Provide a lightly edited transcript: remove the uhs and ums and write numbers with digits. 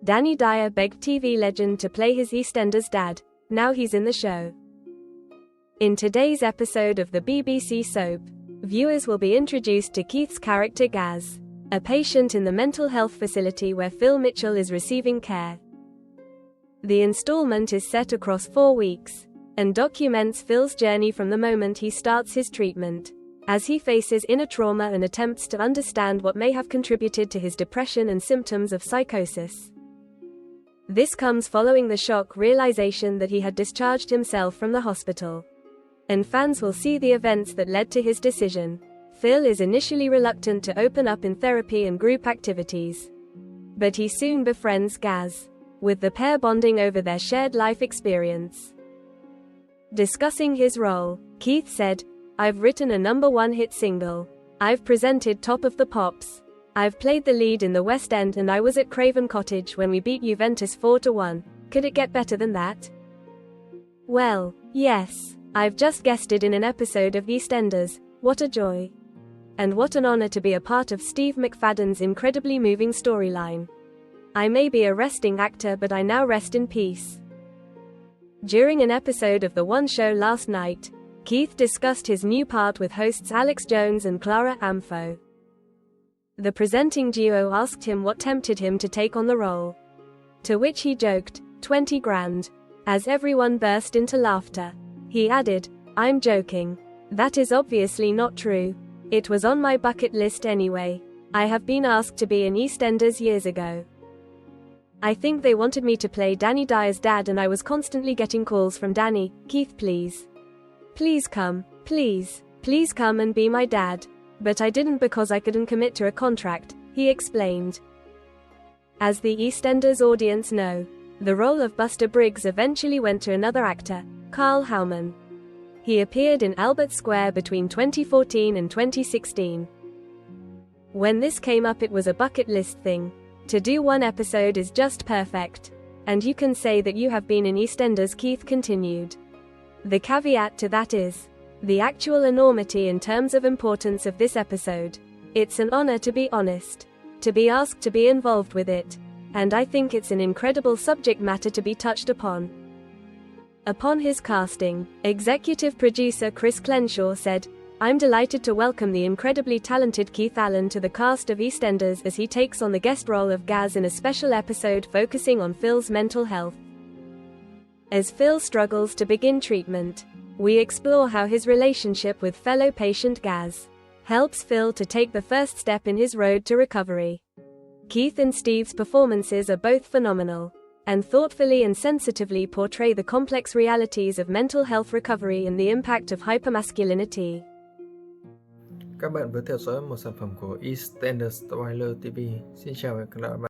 Danny Dyer begged TV legend to play his EastEnders dad. Now he's in the show. In today's episode of the BBC soap, viewers will be introduced to Keith's character Gaz, a patient in the mental health facility where Phil Mitchell is receiving care. The installment is set across 4 weeks, and documents Phil's journey from the moment he starts his treatment, as he faces inner trauma and attempts to understand what may have contributed to his depression and symptoms of psychosis. This comes following the shock realization that he had discharged himself from the hospital. And fans will see the events that led to his decision. Phil is initially reluctant to open up in therapy and group activities, but he soon befriends Gaz, with the pair bonding over their shared life experience. Discussing his role, Keith said, "I've written a #1 hit single. I've presented Top of the Pops. I've played the lead in the West End and I was at Craven Cottage when we beat Juventus 4-1. Could it get better than that?" "Well, yes. I've just guested in an episode of EastEnders. What a joy. And what an honor to be a part of Steve McFadden's incredibly moving storyline. I may be a resting actor, but I now rest in peace." During an episode of The One Show last night, Keith discussed his new part with hosts Alex Jones and Clara Amfo. The presenting duo asked him what tempted him to take on the role, to which he joked, 20 grand, as everyone burst into laughter. He added, "I'm joking. That is obviously not true. It was on my bucket list anyway. I have been asked to be in EastEnders years ago. I think they wanted me to play Danny Dyer's dad and I was constantly getting calls from Danny, 'Keith, please. Please come. Please come and be my dad.' But I didn't because I couldn't commit to a contract," he explained. As the EastEnders audience know, the role of Buster Briggs eventually went to another actor, Carl Howman. He appeared in Albert Square between 2014 and 2016. When this came up, it was a bucket list thing. To do one episode is just perfect. And you can say that you have been in EastEnders, Keith continued. The caveat to that is the actual enormity in terms of importance of this episode. It's an honor, to be honest, to be asked to be involved with it. And I think it's an incredible subject matter to be touched upon. Upon his casting, executive producer Chris Clenshaw said, "I'm delighted to welcome the incredibly talented Keith Allen to the cast of EastEnders as he takes on the guest role of Gaz in a special episode focusing on Phil's mental health. As Phil struggles to begin treatment, we explore how his relationship with fellow patient Gaz helps Phil to take the first step in his road to recovery." Keith and Steve's performances are both phenomenal, and thoughtfully and sensitively portray the complex realities of mental health recovery and the impact of hypermasculinity. Các bạn vừa theo dõi một sản phẩm của EastEnders Trailer TV. Xin chào và hẹn gặp lại.